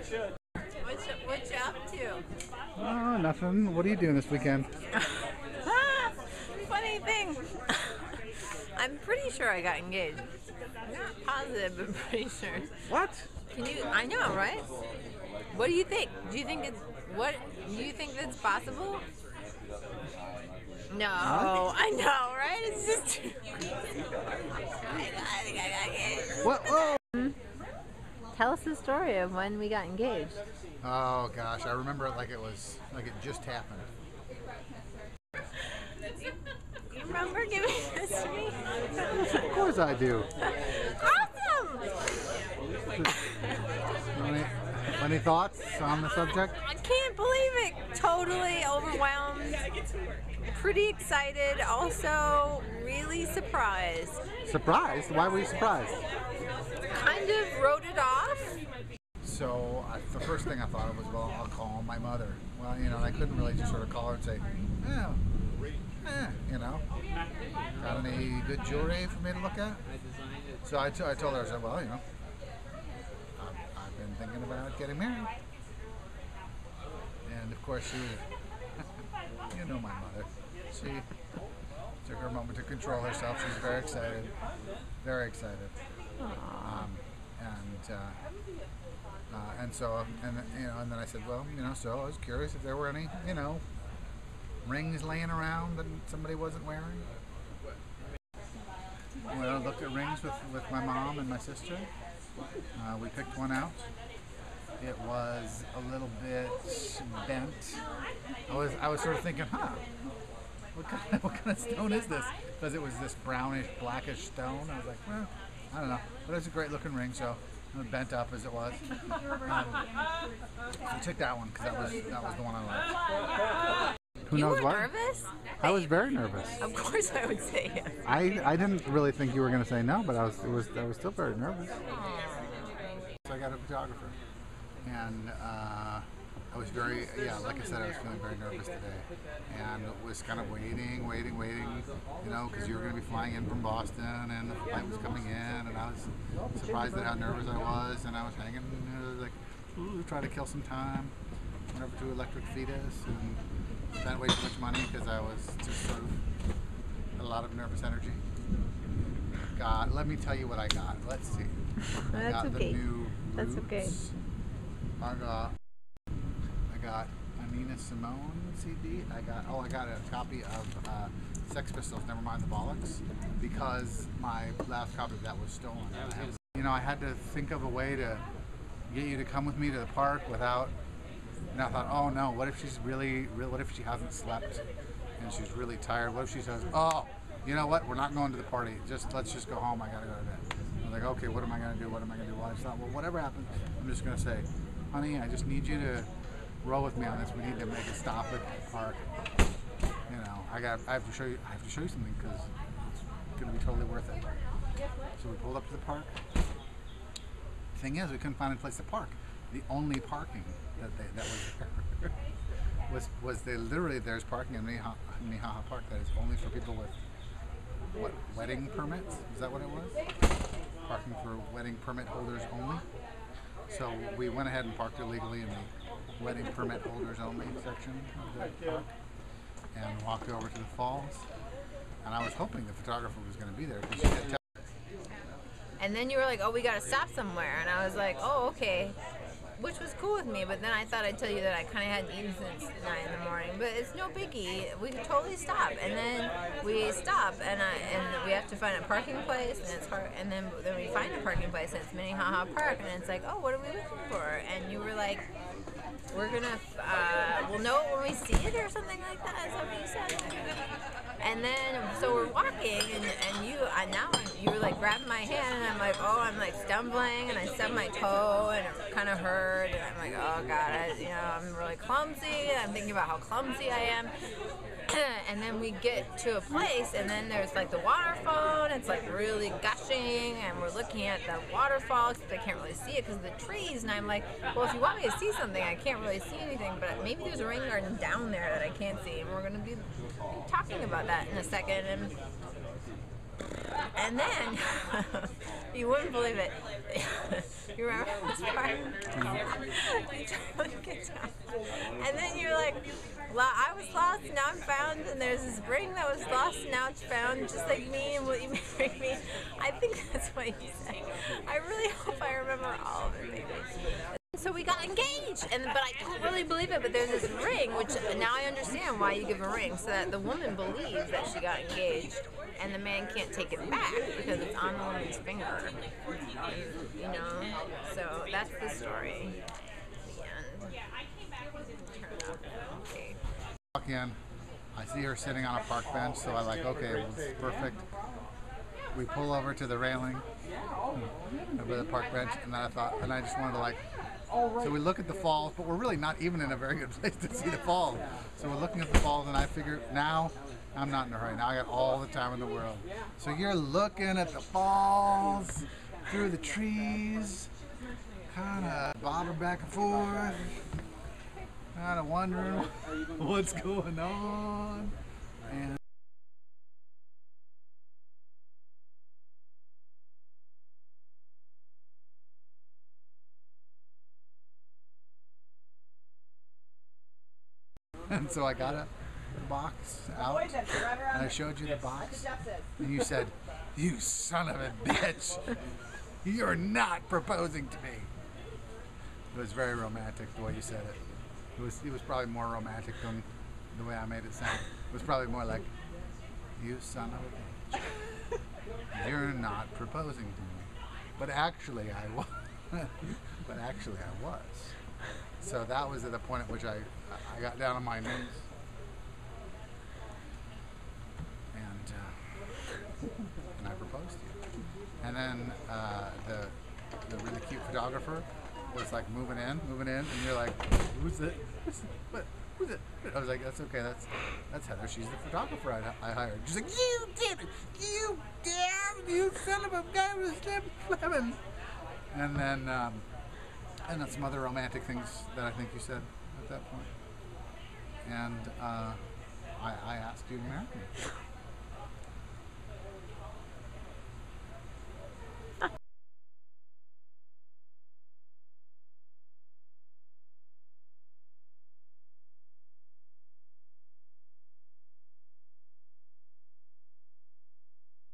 What you up to? Oh, nothing. What are you doing this weekend? Funny thing. I'm pretty sure I got engaged. I'm not positive, but pretty sure. What? I know, right? What do you think? Do you think that's possible? No, I know, right? It's just I think I got engaged. What? Whoa! Tell us the story of when we got engaged. Oh gosh, I remember it like it just happened. You remember giving this to me? Of course I do. Awesome! Any thoughts on the subject? I can't believe it. Totally overwhelmed. Pretty excited. Also, really surprised. Surprised? Why were you surprised? Kind of wrote it off. So the first thing I thought of was, well, I'll call my mother. Well, you know, I couldn't really just sort of call her and say, you know, got any good jewelry for me to look at? So I told her, I said, well, you know, I've been thinking about getting married. And of course she was, you know my mother. She took her a moment to control herself. She's very excited. Very excited. And then I said, well, you know, so I was curious if there were any, you know, rings laying around that somebody wasn't wearing. Well, I looked at rings with my mom and my sister. We picked one out. It was a little bit bent. I was sort of thinking, what kind of stone is this? Because it was this brownish, blackish stone. I was like, well, I don't know. But it was a great looking ring, so bent up as it was. I took that one because that was the one I liked. Who knows what? Nervous? I was very nervous. Of course I would say yes. I didn't really think you were going to say no, but I was still very nervous. So I got a photographer, and I was like I said, I was feeling very nervous today, and was kind of waiting, you know, because you were going to be flying in from Boston, and the flight was coming in, and I was surprised at how nervous I was, and I was hanging, trying to kill some time, went over to Electric Fetus, and spent way too much money because I was just sort of had a lot of nervous energy. Let me tell you what I got. Let's see. I got okay. The new That's Roots. okay. I got a Nina Simone CD. I got a copy of Sex Pistols, Nevermind the Bollocks, because my last copy of that was stolen. I had to think of a way to get you to come with me to the park without. And I thought, oh no, what if she's what if she hasn't slept and she's really tired? What if she says, oh, you know what, we're not going to the party. Let's just go home. I gotta go to bed. I was like, okay, what am I gonna do? What am I gonna do? Well, I just thought, well, whatever happens, I'm just gonna say, honey, I just need you to roll with me on this. We need to make a stop at the park. You know, I have to show you something because it's gonna be totally worth it. So we pulled up to the park. The thing is, we couldn't find a place to park. The only parking that was there was there's parking in Minnehaha Park that is only for people with wedding permits. Is that what it was? Parking for wedding permit holders only. So we went ahead and parked illegally in the wedding permit holders only section of the park and walked over to the falls. And I was hoping the photographer was going to be there because she had. And then you were like, oh, we gotta stop somewhere, and I was like, oh, okay. Which was cool with me, but then I thought I'd tell you that I kind of hadn't eaten since 9 in the morning. But it's no biggie. We could totally stop. And then we stop, and we have to find a parking place, and it's hard. And then we find a parking place, and it's Minnehaha Park, and it's like, oh, what are we looking for? And you were like, we're gonna, we'll know it when we see it, or something like that. Is that what you said? And then, so we're walking, and you were like grabbing my hand, and I'm like, oh, I'm like stumbling, and I stubbed my toe, and it kind of hurt, and I'm like, oh God, I'm really clumsy, and I'm thinking about how clumsy I am. And then we get to a place, and then there's like the waterfall, and it's like really gushing, and we're looking at the waterfall, except I can't really see it because of the trees, and I'm like, well, if you want me to see something, I can't really see anything, but maybe there's a rain garden down there that I can't see, and we're going to be talking about that in a second. And And then, you wouldn't believe it. You remember this part? You try to get down. And then you're like, I was lost, now I'm found, and there's this ring that was lost, now it's found, just like me, and will you marry me? I think that's what you said. I really hope I remember all of it, maybe. So we got engaged, but I couldn't really believe it. But there's this ring, which now I understand why you give a ring, so that the woman believes that she got engaged, and the man can't take it back because it's on the woman's finger. You know, so that's the story. The end. Turn it up. Okay. Walk in, I see her sitting on a park bench, so I'm like, okay, well, this is perfect. We pull over to the railing over the park bench, and then I just wanted to like. So we look at the falls, but we're really not even in a very good place to see the falls. So we're looking at the falls, and I figure now I'm not in a hurry. Now I got all the time in the world. So you're looking at the falls through the trees, kind of bobbing back and forth, kind of wondering what's going on. And And so I got a box out, and I showed you the box, and you said, "You son of a bitch, you're not proposing to me." It was very romantic the way you said it. It was probably more romantic than the way I made it sound. It was probably more like, "You son of a bitch, you're not proposing to me." But actually I was. But actually I was. So that was at the point at which I got down on my knees and I proposed to you. And then the really cute photographer was like moving in, and you're like, "Who's it? What? Who's it?" I was like, "That's okay. That's Heather. She's the photographer I hired." She's like, "You did it! You damn! You son of a guy with Slim Clemens!" And then some other romantic things that I think you said at that point. And I asked you to marry me.